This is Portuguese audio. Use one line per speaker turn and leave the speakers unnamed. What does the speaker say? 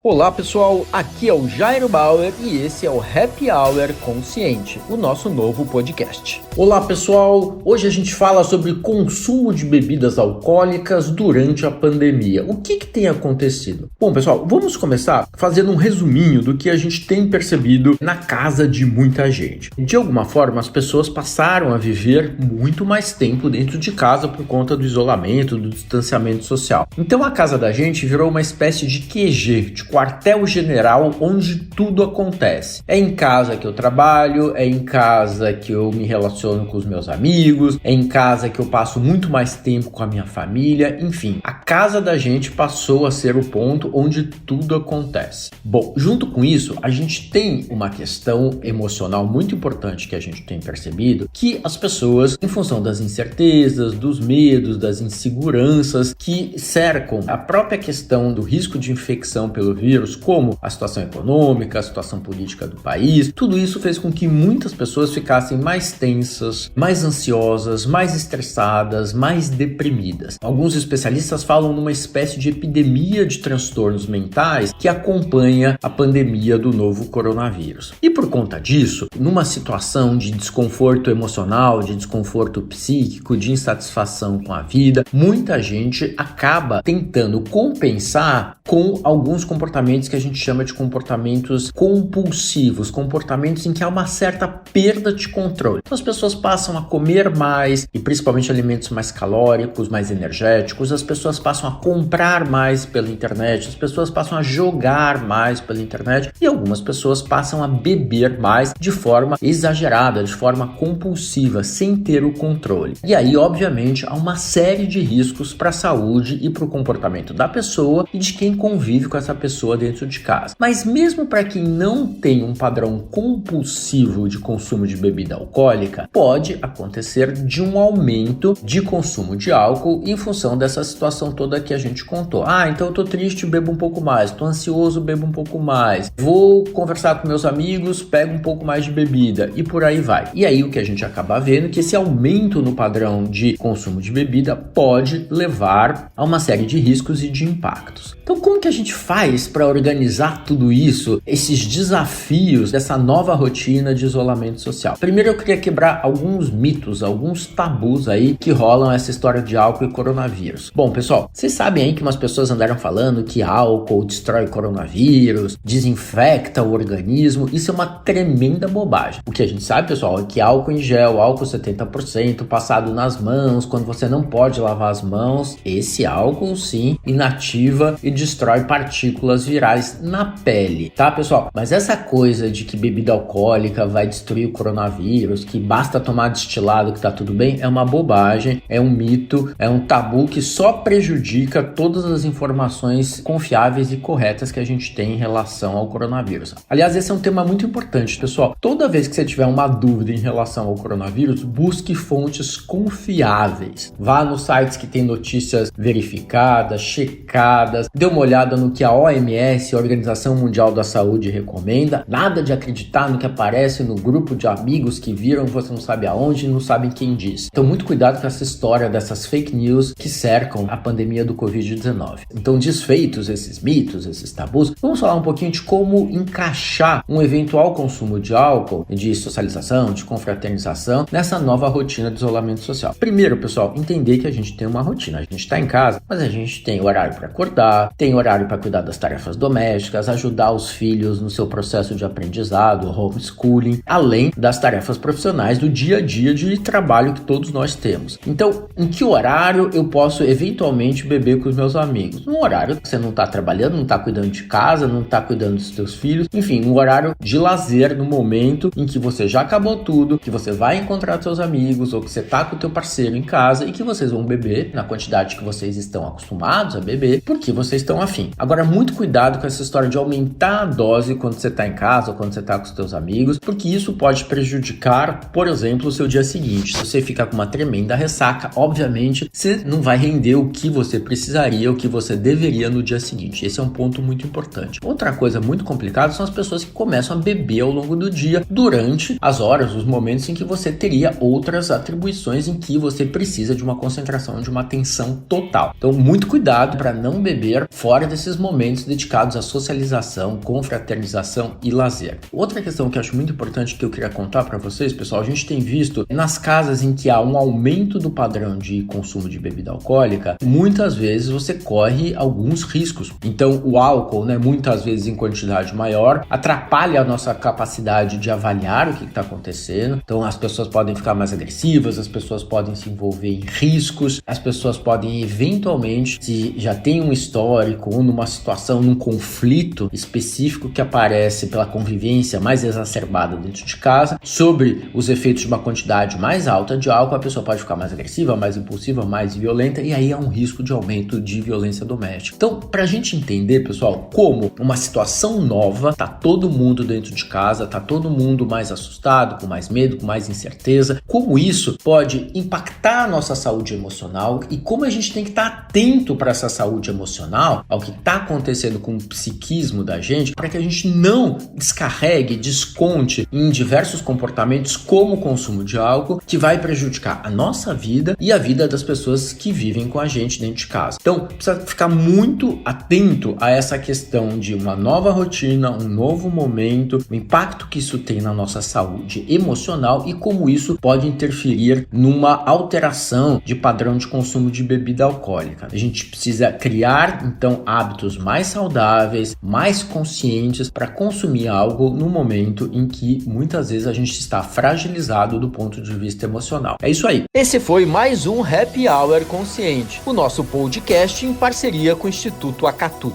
Olá pessoal, aqui é o Jairo Bauer e esse é o Happy Hour Consciente, o nosso novo podcast. Olá pessoal, hoje a gente fala sobre consumo de bebidas alcoólicas durante a pandemia. O que tem acontecido? Bom pessoal, vamos começar fazendo um resuminho do que a gente tem percebido na casa de muita gente. De alguma forma, as pessoas passaram a viver muito mais tempo dentro de casa por conta do isolamento, do distanciamento social. Então a casa da gente virou uma espécie de QG, de quartel-general onde tudo acontece. É em casa que eu trabalho, é em casa que eu me relaciono com os meus amigos, é em casa que eu passo muito mais tempo com a minha família, enfim. A casa da gente passou a ser o ponto onde tudo acontece. Bom, junto com isso, a gente tem uma questão emocional muito importante que a gente tem percebido, que as pessoas, em função das incertezas, dos medos, das inseguranças que cercam a própria questão do risco de infecção pelo vírus, como a situação econômica, a situação política do país, tudo isso fez com que muitas pessoas ficassem mais tensas, mais ansiosas, mais estressadas, mais deprimidas. Alguns especialistas falam numa espécie de epidemia de transtornos mentais que acompanha a pandemia do novo coronavírus. E por conta disso, numa situação de desconforto emocional, de desconforto psíquico, de insatisfação com a vida, muita gente acaba tentando compensar com alguns comportamentos que a gente chama de comportamentos compulsivos, comportamentos em que há uma certa perda de controle. Então as pessoas passam a comer mais, e principalmente alimentos mais calóricos, mais energéticos, as pessoas passam a comprar mais pela internet, as pessoas passam a jogar mais pela internet e algumas pessoas passam a beber mais de forma exagerada, de forma compulsiva, sem ter o controle. E aí, obviamente, há uma série de riscos para a saúde e para o comportamento da pessoa e de quem convive com essa pessoa dentro de casa. Mas mesmo para quem não tem um padrão compulsivo de consumo de bebida alcoólica, pode acontecer de um aumento de consumo de álcool em função dessa situação toda que a gente contou. Então eu tô triste, bebo um pouco mais, tô ansioso, bebo um pouco mais, vou conversar com meus amigos, pego um pouco mais de bebida e por aí vai. E aí o que a gente acaba vendo é que esse aumento no padrão de consumo de bebida pode levar a uma série de riscos e de impactos. Então como que a gente faz para organizar tudo isso, esses desafios dessa nova rotina de isolamento social? Primeiro eu queria quebrar alguns mitos, alguns tabus aí que rolam essa história de álcool e coronavírus. Bom, pessoal, vocês sabem aí que umas pessoas andaram falando que álcool destrói coronavírus, desinfecta o organismo. Isso é uma tremenda bobagem. O que a gente sabe, pessoal, é que álcool em gel, álcool 70% passado nas mãos, quando você não pode lavar as mãos, esse álcool sim inativa e destrói partículas virais na pele, tá pessoal? Mas essa coisa de que bebida alcoólica vai destruir o coronavírus, que basta tomar destilado que tá tudo bem, é uma bobagem, é um mito, é um tabu que só prejudica todas as informações confiáveis e corretas que a gente tem em relação ao coronavírus. Aliás, esse é um tema muito importante, pessoal. Toda vez que você tiver uma dúvida em relação ao coronavírus, busque fontes confiáveis. Vá nos sites que tem notícias verificadas, checadas, dê uma olhada no que a OMS, a Organização Mundial da Saúde, recomenda. Nada de acreditar no que aparece no grupo de amigos que viram, você não sabe aonde e não sabem quem diz. Então muito cuidado com essa história dessas fake news que cercam a pandemia do Covid-19. Então desfeitos esses mitos, esses tabus, vamos falar um pouquinho de como encaixar um eventual consumo de álcool, de socialização, de confraternização nessa nova rotina de isolamento social. Primeiro, pessoal, entender que a gente tem uma rotina. A gente está em casa, mas a gente tem horário para acordar, tem horário para cuidar das tarefas domésticas, ajudar os filhos no seu processo de aprendizado, homeschooling, além das tarefas profissionais do dia a dia de trabalho que todos nós temos. Então, em que horário eu posso eventualmente beber com os meus amigos? Num horário que você não está trabalhando, não está cuidando de casa, não está cuidando dos seus filhos, enfim, um horário de lazer no momento em que você já acabou tudo, que você vai encontrar seus amigos ou que você está com o teu parceiro em casa e que vocês vão beber na quantidade que vocês estão acostumados a beber, porque vocês estão afim. Agora, muito cuidado com essa história de aumentar a dose quando você está em casa ou quando você está com os seus amigos, porque isso pode prejudicar, por exemplo, o seu dia seguinte. Se você ficar com uma tremenda ressaca, obviamente, você não vai render o que você precisaria, o que você deveria no dia seguinte. Esse é um ponto muito importante. Outra coisa muito complicada são as pessoas que começam a beber ao longo do dia, durante as horas, os momentos em que você teria outras atribuições em que você precisa de uma concentração, de uma atenção total. Então, muito cuidado para não beber fora desses momentos dedicados à socialização, confraternização e lazer. Outra questão que eu acho muito importante que eu queria contar para vocês, pessoal, a gente tem visto nas casas em que há um aumento do padrão de consumo de bebida alcoólica, muitas vezes você corre alguns riscos. Então, o álcool, muitas vezes em quantidade maior, atrapalha a nossa capacidade de avaliar o que está acontecendo. Então, as pessoas podem ficar mais agressivas, as pessoas podem se envolver em riscos, as pessoas podem eventualmente, se já tem um histórico ou numa situação, num conflito específico que aparece pela convivência mais exacerbada dentro de casa, sobre os efeitos de uma quantidade mais alta de álcool, a pessoa pode ficar mais agressiva, mais impulsiva, mais violenta, e aí há um risco de aumento de violência doméstica. Então, pra gente entender, pessoal, como uma situação nova, tá todo mundo dentro de casa, tá todo mundo mais assustado, com mais medo, com mais incerteza, como isso pode impactar a nossa saúde emocional e como a gente tem que estar atento para essa saúde emocional, ao que está acontecendo com o psiquismo da gente, para que a gente não descarregue, desconte em diversos comportamentos como o consumo de álcool, que vai prejudicar a nossa vida e a vida das pessoas que vivem com a gente dentro de casa. Então, precisa ficar muito atento a essa questão de uma nova rotina, um novo momento, o impacto que isso tem na nossa saúde emocional e como isso pode interferir numa alteração de padrão de consumo de bebida alcoólica. A gente precisa criar, então, hábitos mais saudáveis, mais conscientes para consumir algo no momento em que muitas vezes a gente está fragilizado do ponto de vista emocional. É isso aí. Esse foi mais um Happy Hour Consciente, o nosso podcast em parceria com o Instituto Acatu.